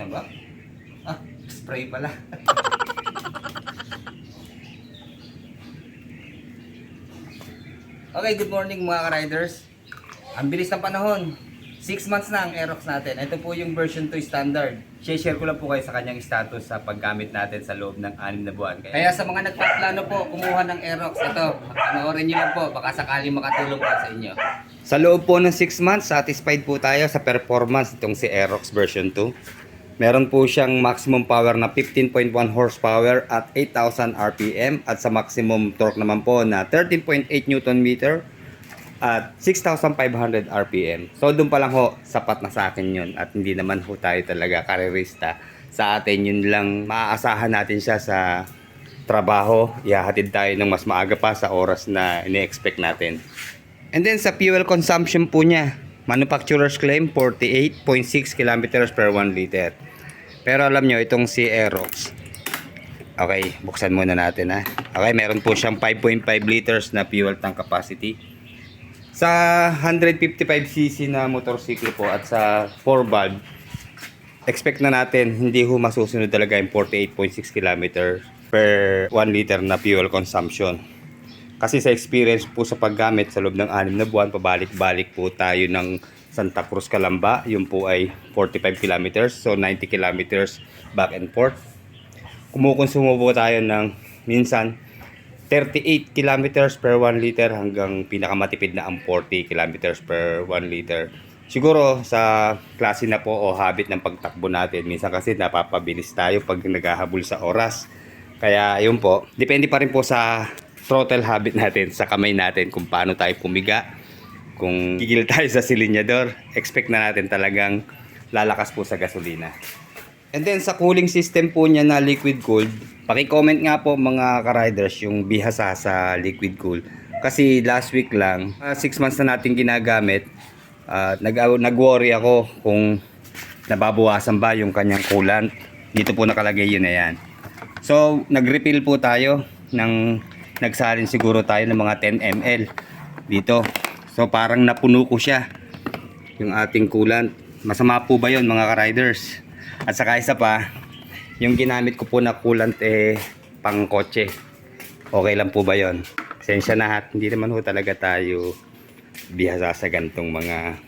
Yan ba? Ah, spray pala. Okay, good morning mga ka-riders. Ang bilis ng panahon. 6 months na ang Aerox natin. Ito po yung version 2 standard. Share ko lang po kayo sa kanyang status sa paggamit natin sa loob ng 6 na buwan. Kaya sa mga nagpaplano po kumuha ng Aerox, ito, panoorin nyo lang po. Baka sakaling makatulong po sa inyo. Sa loob po ng 6 months, satisfied po tayo sa performance itong si Aerox version 2. Meron po siyang maximum power na 15.1 horsepower at 8,000 RPM at sa maximum torque naman po na 13.8 Newton meter at 6,500 RPM. So doon pa lang ho, sapat na sa akin yun at hindi naman ho tayo talaga karerista. Sa atin yun lang, maaasahan natin siya sa trabaho. Ihahatid tayo ng mas maaga pa sa oras na ini-expect natin. And then sa fuel consumption po niya, manufacturer's claim 48.6 kilometers per 1 liter. Pero alam nyo, itong si Aerox, okay, buksan muna natin ha. Okay, meron po siyang 5.5 liters na fuel tank capacity. Sa 155cc na motorsiklo po at sa 4 valve, expect na natin hindi ho masusunod talaga yung 48.6 kilometers per 1 liter na fuel consumption. Kasi sa experience po sa paggamit sa loob ng 6 na buwan, pabalik-balik po tayo ng Santa Cruz, Calamba. Yun po ay 45 kilometers. So 90 kilometers back and forth. Kumukonsumo po tayo ng minsan 38 kilometers per 1 liter hanggang pinakamatipid na ang 40 kilometers per 1 liter. Siguro sa klase na po o habit ng pagtakbo natin. Minsan kasi napapabilis tayo pag naghahabol sa oras. Kaya yun po, depende pa rin po sa throttle habit natin, sa kamay natin kung paano tayo pumiga. Kung gigil tayo sa silinyador, expect na natin talagang lalakas po sa gasolina. And then sa cooling system po niya na liquid cooled, paki-comment nga po mga ka-riders yung bihasa sa liquid cool. Kasi last week lang, 6 months na natin ginagamit, nag-worry ako kung nababawasan ba yung kanyang coolant. Dito po nakalagay yun na yan. So nag-refill po tayo nagsalin siguro tayo ng mga 10 ml dito. So parang napuno ko siya yung ating coolant. Masama po ba yun mga ka-riders? At saka isa pa, yung ginamit ko po na coolant pang kotse. Okay lang po ba yun? Pasensya na hat, hindi naman ho talaga tayo bihasa sa gantong mga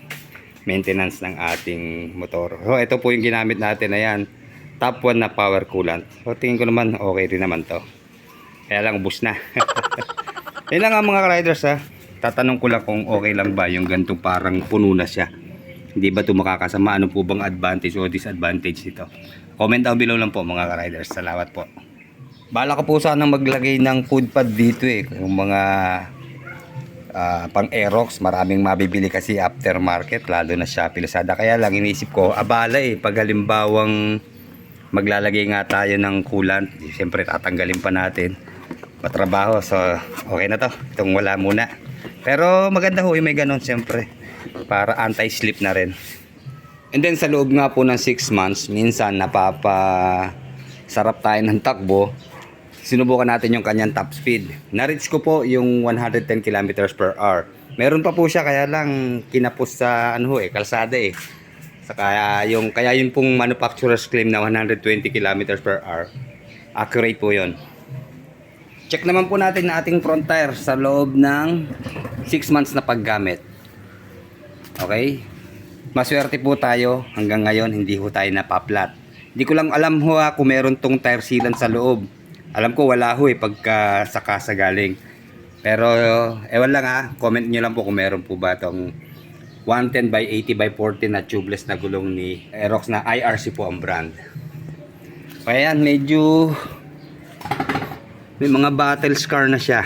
maintenance ng ating motor. So ito po yung ginamit natin, ayan, top 1 na power coolant. So tingin ko naman okay rin naman to. Kaya lang ubos na. Yan lang nga mga ka-riders ha. Tatanong ko lang kung okay lang ba yung ganito parang puno na siya. Hindi ba ito makakasama? Ano po bang advantage o disadvantage nito? Comment down below lang po mga ka-riders. Salamat po. Bala ko po sanang maglagay ng food pad dito yung mga pang Aerox. Maraming mabibili kasi aftermarket. Lalo na Shopee, Lazada. Kaya lang inisip ko, abala pag halimbawang maglalagay nga tayo ng coolant, siyempre tatanggalin pa natin. Matrabaho. So okay na to. Itong wala muna. Pero maganda ho yung may ganon siyempre. Para anti-slip na rin. And then sa loob nga po ng 6 months, minsan napapasarap tayo ng takbo. Sinubukan natin yung kanyang top speed. Na-reach ko po yung 110 kilometers per hour. Meron pa po siya kaya lang kinapos sa kalsada kaya yun pong manufacturer's claim na 120 kilometers per hour. Accurate po yun. Check naman po natin na ating front tire sa loob ng 6 months na paggamit. Okay? Maswerte po tayo hanggang ngayon hindi ho tayo napaplat. Hindi ko lang alam ho kung meron tong tire sealant sa loob. Alam ko wala ho pagka sa galing. Pero ewan lang comment nyo lang po kung meron po ba tong 110 by 80 by 40 na tubeless na gulong ni Aerox na IRC po ang brand. Kaya yan, medyo may mga battle scar na siya.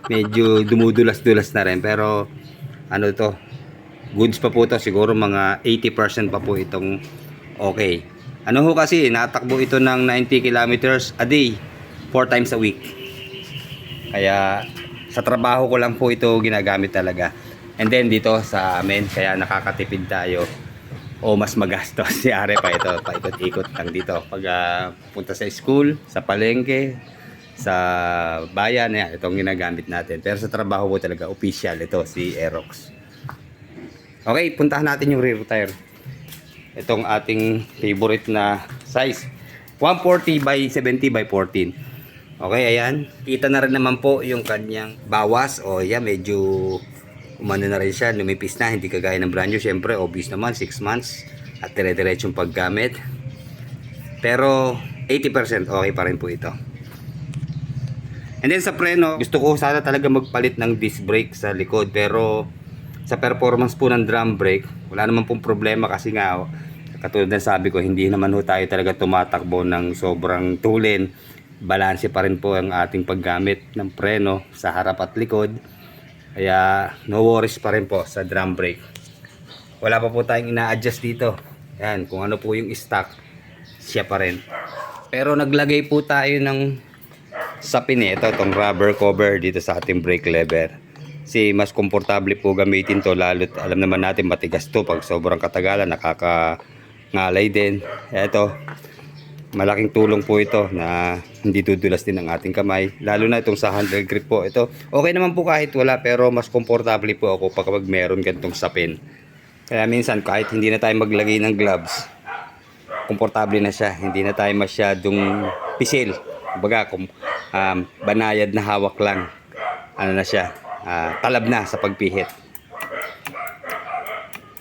Medyo dumudulas-dulas na rin. Pero ano to, goods pa po to. Siguro mga 80% pa po itong okay. Ano ho kasi, natakbo ito ng 90 kilometers a day 4 times a week. Kaya sa trabaho ko lang po ito ginagamit talaga. And then dito sa amin, kaya nakakatipid tayo o mas magastos. Si Are pa ito, paikot-ikot lang dito pag punta sa school, sa palengke, sa bayan, itong ginagamit natin. Pero sa trabaho ko talaga official ito si Aerox. Okay, puntahan natin yung rear tire. Itong ating favorite na size. 140 by 70 by 14. Okay, ayan. Kita na rin naman po yung kanyang bawas. O yan, medyo umano na rin siya. Lumipis na, hindi kagaya ng brand new. Siyempre, obvious naman, 6 months. At dire-diretsong paggamit. Pero 80% okay pa rin po ito. And then sa preno, gusto ko sana talaga magpalit ng disc brake sa likod. Pero sa performance po ng drum brake, wala naman pong problema kasi nga, katulad ng sabi ko, hindi naman ho tayo talaga tumatakbo ng sobrang tulin. Balanse pa rin po ang ating paggamit ng preno sa harap at likod. Kaya no worries pa rin po sa drum brake. Wala pa po tayong ina-adjust dito. Yan, kung ano po yung stock, siya pa rin. Pero naglagay po tayo ng sapin itong rubber cover dito sa ating brake lever. Kasi mas komportable po gamitin to, lalo't alam naman natin matigas to pag sobrang katagalan, ngalay din. Ito, malaking tulong po ito na hindi dudulas din ang ating kamay. Lalo na itong sa handle grip po. Ito, okay naman po kahit wala, pero mas komportable po ako pag meron ganitong sapin. Kaya minsan kahit hindi na tayo maglagay ng gloves, komportable na siya. Hindi na tayo masyadong pisil. Baga, banayad na hawak lang. Ano na siya, talab na sa pagpihit.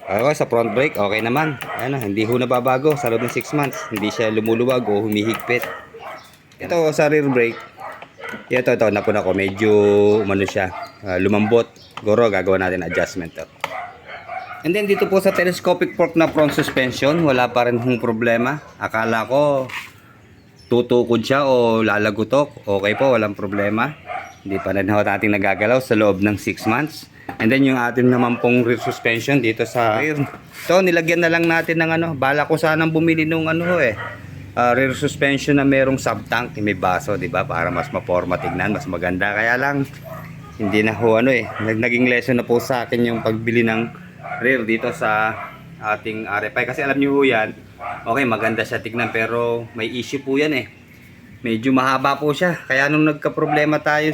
Okay, sa front brake, okay naman. Ayan, hindi ho nababago sa loob ng 6 months. Hindi siya lumuluwag o humihigpit. Ito sa rear brake, ito napuna ko. Medyo umano siya, lumambot. Siguro gagawa natin adjustment to. And then dito po sa telescopic fork na front suspension, wala pa rin hong problema. Akala ko tutukod siya o lalagutok. Okay po, walang problema. Hindi pa rin natin nagagalaw sa loob ng 6 months. And then yung atin naman pong rear suspension dito sa rear. Ito, nilagyan na lang natin ng bala ko sanang bumili nung rear suspension na merong sub-tank, may baso, di ba? Para mas maporma tignan, mas maganda. Kaya lang, hindi na ho naging lesson na po sa akin yung pagbili ng rear dito sa ating RFI. Kasi alam niyo ho yan, okay, maganda siya tignan, pero may issue po yan medyo mahaba po siya. Kaya nung nagka-problema tayo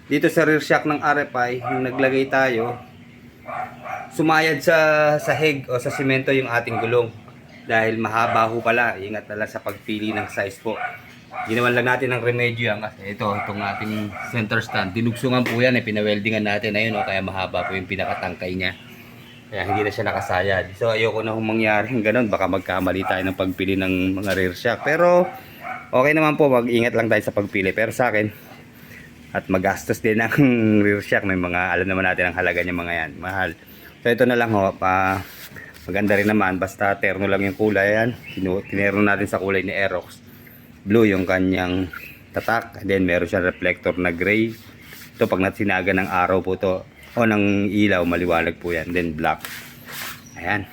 dito sa rear shock ng RFI, nung naglagay tayo, sumayad sa sahig o sa simento yung ating gulong. Dahil mahaba ho pala, ingat na lang sa pagpili ng size po. Ginawan lang natin ng remedyo yan kasi itong ating center stand. Dinugsungan po yan, pinaweldingan natin. Ayun, kaya mahaba po yung pinakatangkay niya. Kaya hindi na siya nakasayad. So ayoko na kung mangyari ganun. Baka magkamali tayo ng pagpili ng mga rear shock. Pero okay naman po, mag-ingat lang tayo sa pagpili. Pero sa akin, at magastos din ang rear shock. May mga, alam naman natin ang halaga niya mga yan. Mahal. So ito na lang maganda rin naman. Basta terno lang yung kulay yan. Tinerno natin sa kulay ni Aerox. Blue yung kanyang tatak. And then meron siya reflector na gray. Ito pag natsinaga ng araw po to o ng ilaw, maliwalag po yan. Then black. Ayan.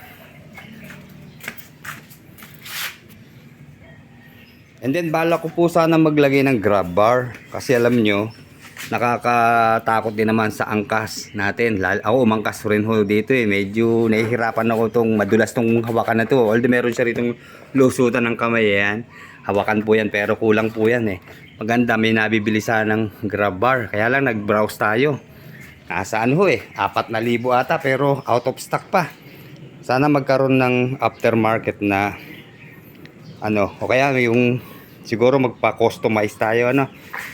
And then bala ko po sana maglagay ng grab bar. Kasi alam nyo, nakakatakot din naman sa angkas natin. Ako umangkas rin ho dito Medyo nahihirapan ako tong madulas tong hawakan na to. Although meron siya ritong lusutan ng kamay yan. Hawakan po yan pero kulang po yan Maganda, may nabibili sana ng grab bar. Kaya lang nag-browse tayo. Nasaan ho 4,000 ata pero out of stock pa. Sana magkaroon ng aftermarket na o kaya yung siguro magpa-customize tayo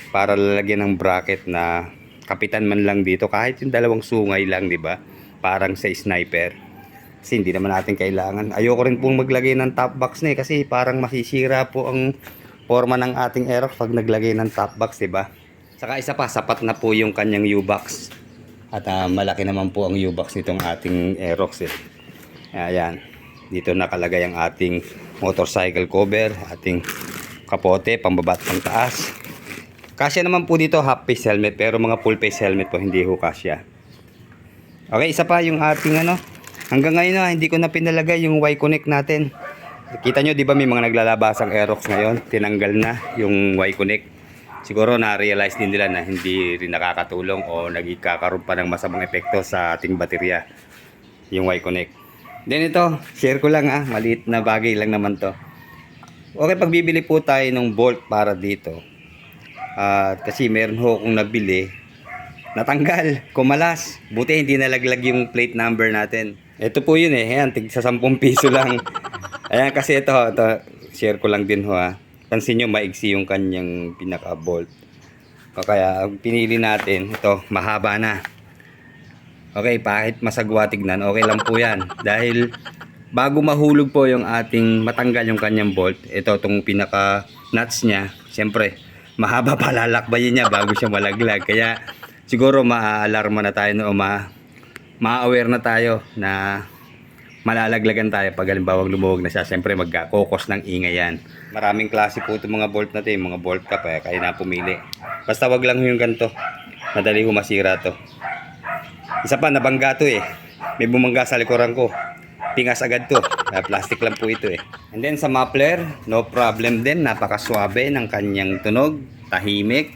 para lalagyan ng bracket na kapitan man lang dito kahit yung dalawang sungay lang, di ba? Parang sa sniper. Kasi hindi naman natin kailangan. Ayoko rin pong maglagay ng top box kasi parang masisira po ang forma ng ating Aerox pag naglagay ng top box, di ba? Saka isa pa, sapat na po yung kanyang U-box. At malaki naman po ang U-box nitong ating Aerox Ayan. Dito nakalagay ang ating motorcycle cover, ating kapote, pambaba at pang taas. Kasya naman po dito half face helmet, pero mga full face helmet po hindi ho kasya. Okay, isa pa yung ating hanggang ngayon hindi ko na pinalagay yung Y-connect natin. Kita nyo, di ba may mga naglalabasang Aerox ngayon, tinanggal na yung Y-connect. Siguro na-realize din nila na hindi rin nakakatulong o nagkakaroon pa ng masamang epekto sa ating baterya, yung Y-connect. Then ito, share ko lang maliit na bagay lang naman to. Okay, pag bibili po tayo ng bolt para dito, kasi meron ho akong nabili, natanggal, kumalas. Buti hindi nalaglag yung plate number natin. Ito po yun eh. Ayan, tig sa 10 piso lang. Ayan, kasi ito share ko lang din ho ha. Pansin nyo, maigsi yung kanyang pinaka-bolt. O kaya, ang pinili natin, ito, mahaba na. Okay, kahit masagwa tignan, okay lang po yan. Dahil, bago mahulog po yung ating matanggal yung kanyang bolt, ito, itong pinaka-nuts niya, siyempre, mahaba pa lalakbayin niya bago siya malaglag. Kaya, siguro ma-alarma na tayo o ma-aware na tayo na malalaglagan tayo pag halimbawa lumuwag na siya. Siyempre magkakokos ng ingay yan. Maraming klase po itong mga bolt natin, mga bolt cap, kaya na pumili. Basta wag lang yung ganito, madali masira to. Isa pa, nabangga to eh, may bumangga sa likuran ko, pingas agad to. Plastic lang po ito eh. And then sa muffler, no problem din, napakaswabe ng kanyang tunog, tahimik,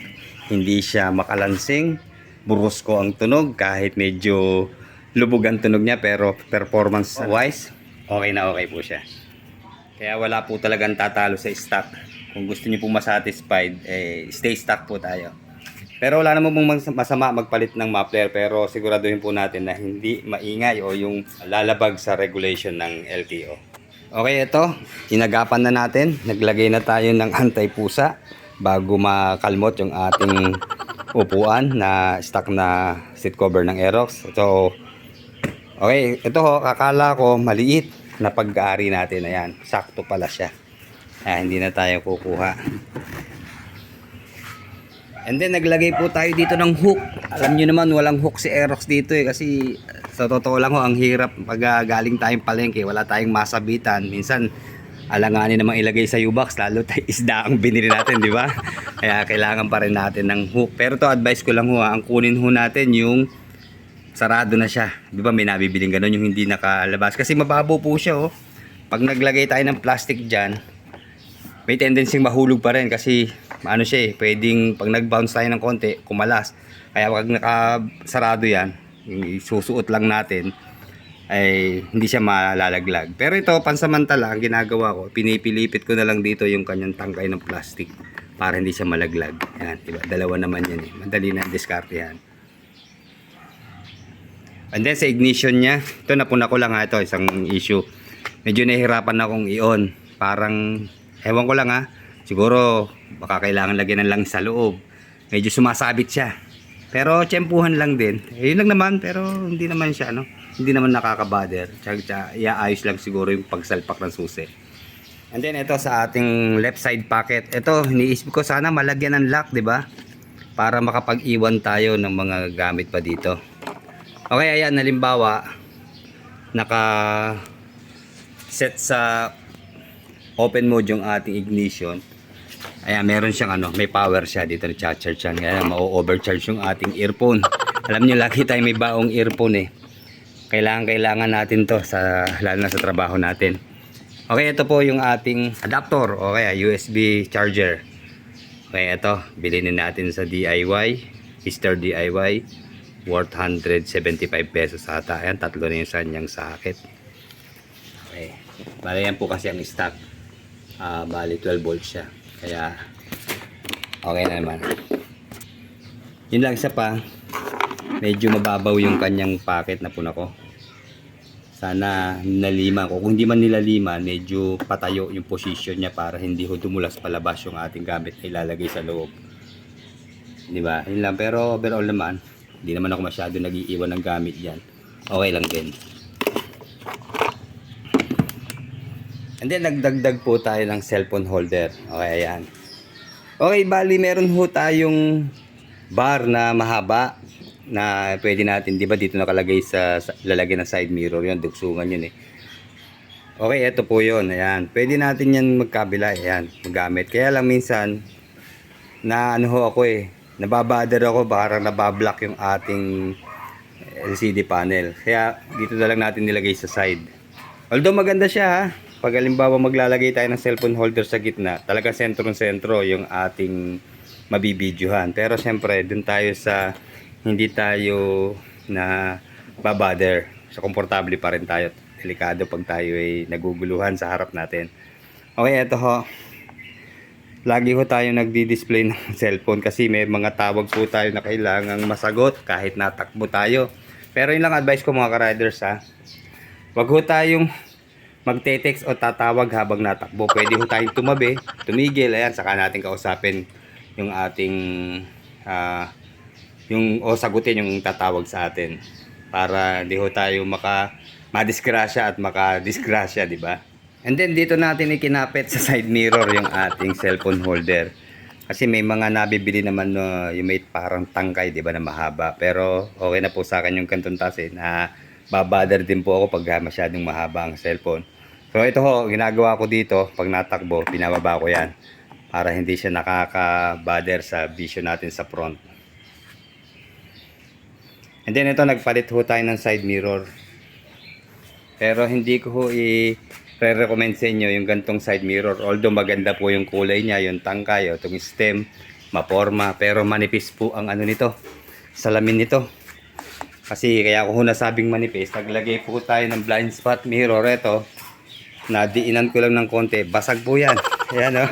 hindi siya makalansing, burusko ang tunog kahit medyo lubog ang tunog niya, pero performance wise okay na okay po siya. Kaya wala po talagang tatalo sa stock. Kung gusto niyo po masatisfied, stay stock po tayo. Pero wala naman pong masama magpalit ng muffler, pero siguraduhin po natin na hindi maingay o yung lalabag sa regulation ng LTO. Okay, ito, inagapan na natin. Naglagay na tayo ng anti-pusa bago makalmot yung ating upuan na stock na seat cover ng Aerox. So, okay, ito ho, akala ko maliit na pag-aari natin. Ayan, sakto pala siya. Ayan, hindi na tayo kukuha. And then naglagay po tayo dito ng hook. Alam nyo naman walang hook si Aerox dito eh, kasi sa totoo lang ho ang hirap pag galing tayong palengke, wala tayong masabitan. Minsan alanganin namang ilagay sa U-box, lalo tayo isda ang binili natin, di ba? Kaya kailangan pa rin natin ng hook. Pero to advice ko lang ho, ang kunin ho natin yung sarado na siya. Di ba may nabibiling ganun yung hindi nakalabas, kasi mababaw po siya oh. Pag naglagay tayo ng plastic dyan, may tendency mahulog pa rin kasi ano siya eh, pwedeng pag nag-bounce tayo ng konti, kumalas. Kaya pag nakasarado yan, susuot lang natin, ay hindi siya malalaglag. Pero ito, pansamantala, ang ginagawa ko, pinipilipit ko na lang dito yung kanyang tangkay ng plastic para hindi siya malaglag. Yan, diba? Dalawa naman yan eh. Madali na diskarte yan. And then sa ignition niya, ito napuna ko lang ha, ito isang issue. Medyo nahihirapan akong i-on. Parang, ewan ko lang ha, siguro baka kailangan lagyan ng lang sa loob. Medyo sumasabit siya. Pero tiyempuhan lang din. Yun lang naman, pero hindi naman siya ano, hindi naman nakaka-bother. Tsaka iaayos lang siguro yung pagsalpak ng susi. And then ito sa ating left side pocket. Ito, iniisip ko sana malagyan ng lock, 'di ba? Para makapag-iwan tayo ng mga gamit pa dito. Okay, ayan, halimbawa naka set sa open mode yung ating ignition. Ayan, meron siyang ano, may power siya dito, na-charge yan. Kaya ma-overcharge yung ating earphone. Alam niyo, lagi tayo may baong earphone eh. Kailangan natin to sa lalo na sa trabaho natin. Okay, ito po yung ating adapter o kaya USB charger. Okay, ito, bilhin natin sa DIY, Mr. DIY, worth 175 pesos ata. Ayan, tatlo na yung sanyang sakit. Okay, bali yan po kasi ang stock. Bali 12 volts siya. Kaya okay na naman. Yun lang, isa pa, medyo mababaw yung kanyang packet na puna ko. Sana nalima ko. Kung di man nilalima, medyo patayo yung position niya para hindi ho dumulas palabas yung ating gamit na ilalagay sa loob. Di ba? Yun lang. Pero overall naman, hindi naman ako masyado nag-iiwan ng gamit yan. Okay lang din. And then nagdagdag po tayo ng cellphone holder. Okay, ayan. Okay, bali meron ho tayong bar na mahaba na pwede natin, di ba dito nakalagay sa lalagyan ng side mirror yun, dugsungan yun eh. Okay, ito po yun. Ayan. Pwede natin yan magkabila. Ayan, magamit. Kaya lang minsan, na ano ho ako eh, nababother ako, baka nabablock yung ating LCD panel. Kaya dito na lang natin nilagay sa side. Although maganda siya ha. Pag halimbawa maglalagay tayo ng cellphone holder sa gitna, talaga sentro-sentro yung ating mabibidyohan. Pero syempre, dun tayo sa hindi tayo na babother. So, komportable pa rin tayo. Delikado pag tayo ay naguguluhan sa harap natin. Okay, ito ho. Lagi ho tayo nagdi-display ng cellphone kasi may mga tawag po tayo na kailangang masagot kahit natakbo tayo. Pero yun lang advice ko mga ka-riders ha. Wag ho tayong magte-text o tatawag habang natakbo. Pwede ho tayong tumabi, tumigil, ayan, saka natin kausapin yung ating o sagutin yung tatawag sa atin para hindi ho tayo madisgrasya at makadisgrasya, di ba? And then dito natin ikinapit sa side mirror yung ating cellphone holder. Kasi may mga nabibili naman yung may parang tangkay, di ba, na mahaba. Pero okay na po sa akin yung kantong tasin na babother din po ako pag masyadong mahaba ang cellphone. So ito ho, ginagawa ko dito, pag natakbo, pinababa ko yan para hindi siya nakaka-bother sa vision natin sa front. And then ito, nagpalit ho tayo ng side mirror. Pero hindi ko ho i-recommend sa inyo yung gantong side mirror. Although maganda po yung kulay niya, yung tangkay, o itong stem, maporma. Pero manipis po ang ano nito, salamin nito. Kasi kaya ko ho nasabing manipis, naglagay po tayo ng blind spot mirror. Ito, nadiinan ko lang ng konti, basag po yan. Ayan o.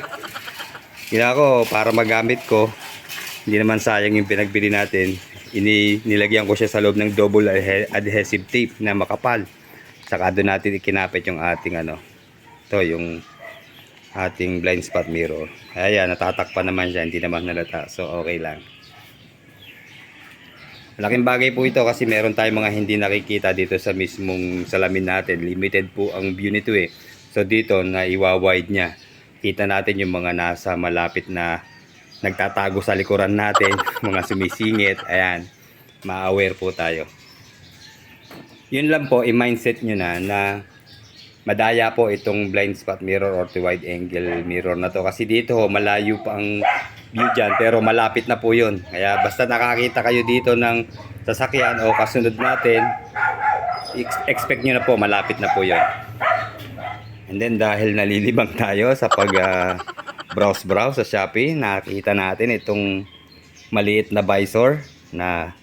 Ginawa ko para magamit ko, hindi naman sayang yung pinagbili natin. Nilagyan ko siya sa loob ng double adhesive tape na makapal. Saka doon natin ikinapit yung ating yung ating blind spot mirror. Ayan, natatakpan naman siya, hindi naman nalata. So okay lang. Malaking bagay po ito kasi meron tayong mga hindi nakikita dito sa mismong salamin natin. Limited po ang view nito eh. So dito na iwa-wide niya. Kita natin yung mga nasa malapit na nagtatago sa likuran natin, mga sumisingit. Ayan, ma-aware po tayo. Yun lang po, i-mindset nyo na madaya po itong blind spot mirror or wide angle mirror na to. Kasi dito malayo pa ang view dyan, pero malapit na po yun. Kaya basta nakakita kayo dito ng sasakyan o kasunod natin, expect nyo na po, malapit na po yun. And then dahil nalilibang tayo sa pag browse sa Shopee, nakita natin itong maliit na visor na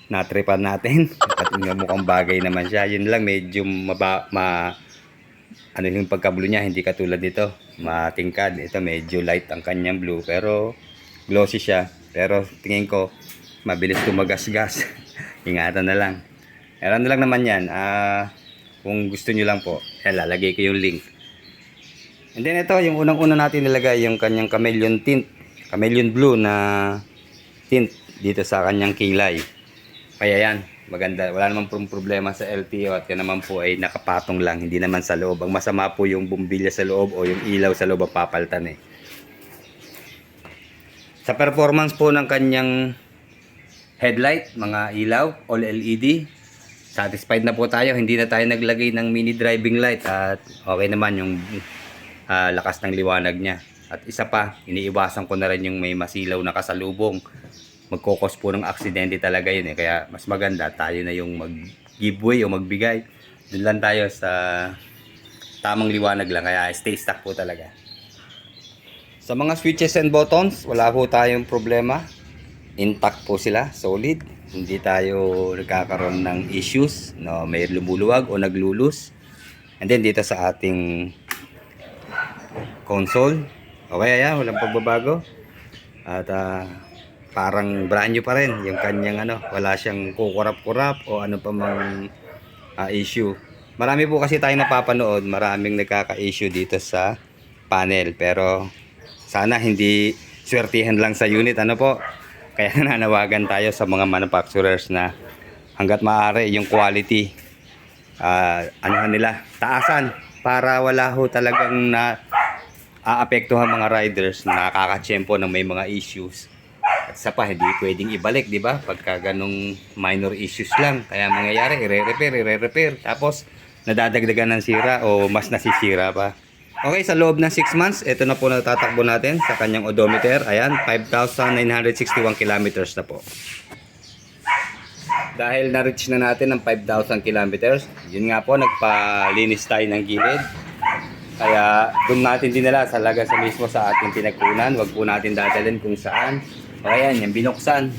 natripan natin. At mukhang bagay naman siya. Yun lang, medyo ano yung pagka-blue niya, hindi katulad nito, matingkad. Ito medyo light ang kanyang blue, pero glossy siya. Pero tingin ko mabilis tumagas-gas. Ingatan na lang. Meron na lang naman yan. Kung gusto nyo lang po, lalagay ko yung link. And then ito, yung unang-una natin nilagay, yung kanyang chameleon tint, chameleon blue na tint dito sa kanyang kilay. Kaya yan, maganda. Wala naman pong problema sa LTO at yan naman po ay nakapatong lang, hindi naman sa loob. Ang masama po yung bumbilya sa loob o yung ilaw sa loob ang papaltan eh. Sa performance po ng kanyang headlight, mga ilaw, all LED, satisfied na po tayo. Hindi na tayo naglagay ng mini driving light at okay naman yung lakas ng liwanag niya. At isa pa, iniiwasan ko na rin yung may masilaw na kasalubong. Magkokos po ng aksidente talaga yun eh. Kaya mas maganda tayo na yung mag-giveaway o magbigay. Doon lang tayo sa tamang liwanag lang. Kaya stay stock po talaga. Sa mga switches and buttons, wala po tayong problema. Intact po sila, solid. Hindi tayo nagkakaroon ng issues, no, may lumuluwag o naglulus. And then dito sa ating console, okay, ayan, walang pagbabago. At parang brand new pa rin yung kanyang wala siyang kukurap-kurap o ano pa mang issue. Marami po kasi tayo napapanood, maraming nagkaka-issue dito sa panel, pero sana hindi swertihan lang sa unit, po. Kaya nananawagan tayo sa mga manufacturers na hanggat maaari yung quality nila taasan para wala ho talagang aapektuhan mga riders na nakakatsyempo ng may mga issues. At sa pa, hindi pwedeng ibalik, di ba? Pagka ganong minor issues lang. Kaya mangyayari, i-repair. Tapos, nadadagdagan ng sira o mas nasisira pa. Okay, sa loob ng 6 months, ito na po natatakbo natin sa kanyang odometer. Ayan, 5,961 kilometers na po. Dahil na-reach na natin ng 5,000 kilometers, yun nga po, nagpalinis tayo ng gilid. Kaya, doon natin dinala talaga sa mismo sa ating pinagkunan. Huwag po natin dadalhin kung saan. O ayan, yung binuksan.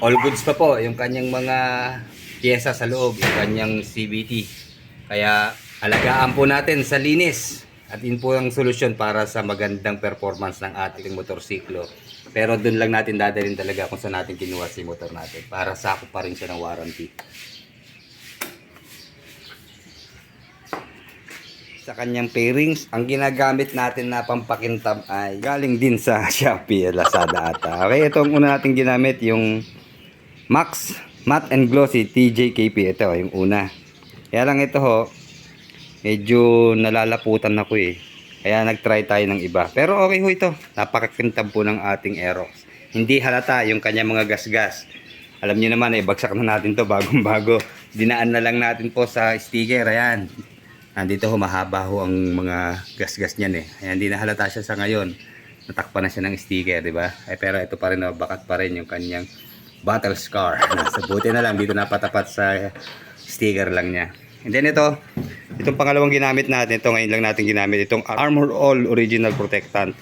All goods pa po, yung kanyang mga pyesa sa loob, yung kanyang CVT. Kaya, alagaan po natin sa linis. At yun po ang solusyon para sa magandang performance ng ating motorsiklo. Pero doon lang natin dadalhin talaga kung saan natin kinuha si motor natin. Para sakop pa rin siya ng warranty. sa kanyang pairings. Ang ginagamit natin na pampakintab ay galing din sa Shopee, Lazada ata. Okay, ito ang una natin ginamit, yung Max Matte and Glossy TJKP. Ito yung una. Kaya lang ito ho, medyo nalalaputan ako eh. Kaya nag-try tayo ng iba. Pero okay ho ito. Napakakintab po ng ating Aerox. Hindi halata yung kanyang mga gasgas. Alam niyo naman eh, bagsak na natin to bagong bago. Dinaan na lang natin po sa sticker. Ayan. Nandito ho, mahaba ho ang mga gasgas niyan eh. Ayan, hindi na halata siya sa ngayon. Natakpan na siya ng sticker, di ba? Pero ito pa rin, bakat pa rin yung kanyang battle scar. Nasa buti na lang, dito napatapat sa sticker lang niya. And then itong pangalawang ginamit natin, ito ngayon lang natin ginamit, itong Armor All Original Protectant.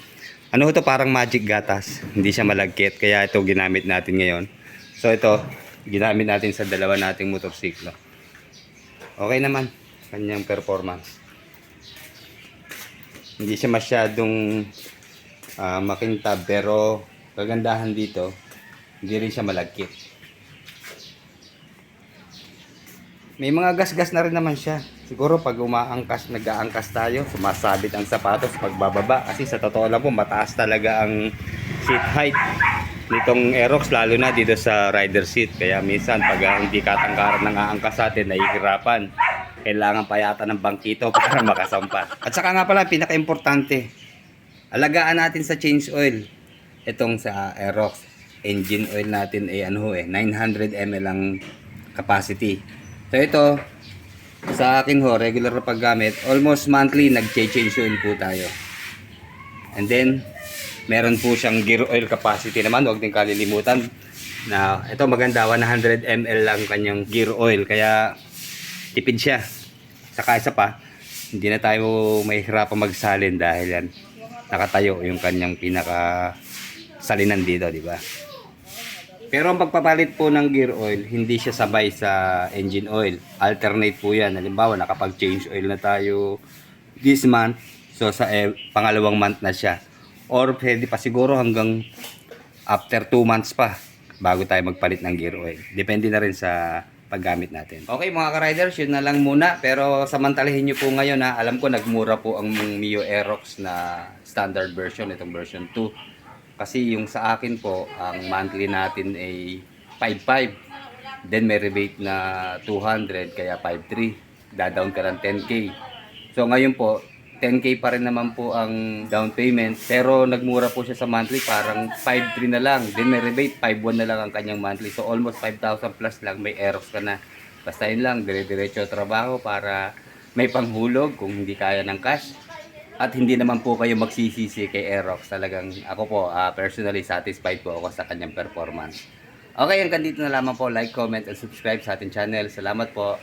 Ano ito, parang magic gatas. Hindi siya malagkit, kaya ito ginamit natin ngayon. So ito, ginamit natin sa dalawa nating motorsiklo. Okay naman kanyang performance. Hindi siya masyadong makintab, pero kagandahan dito, hindi rin siya malagkit. May mga gasgas na rin naman siya. Siguro pag umaangkas, nag-aangkas tayo, sumasabit ang sapatos pagbababa. Kasi sa totoo lang po, mataas talaga ang seat height nitong Aerox, lalo na dito sa rider seat. Kaya minsan pag hindi katangkaran ng aangkas natin, nahihirapan. Kailangan pa yata ng bangkito para makasampa. At saka nga pala, pinaka-importante, alagaan natin sa change oil. Itong sa Aerox, engine oil natin ay 900 ml ang capacity. So ito, sa akin ho, regular na paggamit, almost monthly nag-change oil po tayo. And then, meron po siyang gear oil capacity naman, huwag din kalilimutan. Na ito maganda, 100 ml lang kanyang gear oil, kaya tipid siya. Saka isa pa, hindi na tayo mahihirapan magsalin dahil yan, nakatayo yung kanyang pinaka salinan dito, di ba? Pero ang pagpapalit po ng gear oil, hindi siya sabay sa engine oil. Alternate po yan. Halimbawa, nakapag-change oil na tayo this month. So, sa pangalawang month na siya. Or pwede pa siguro hanggang after 2 months pa bago tayo magpalit ng gear oil. Depende na rin sa paggamit natin. Okay mga ka-riders, yun na lang muna. Pero samantalahin nyo po ngayon ha. Alam ko nagmura po ang Mio Aerox na standard version, itong version 2. Kasi yung sa akin po, ang monthly natin ay 5.5. Then may rebate na 200, kaya 5.3. Dadown ka ng 10k. So ngayon po, 10k pa rin naman po ang down payment. Pero nagmura po siya sa monthly, parang 5.3 na lang. Then may rebate, 5.1 na lang ang kanyang monthly. So almost 5,000 plus lang, may Aerox ka na. Basta yun lang, dire-diretso trabaho para may panghulog kung hindi kaya ng cash. At hindi naman po kayo magsisisi kay Aerox. Talagang ako po, personally satisfied po ako sa kanyang performance. Okay, hanggang dito na lamang po. Like, comment, and subscribe sa ating channel. Salamat po.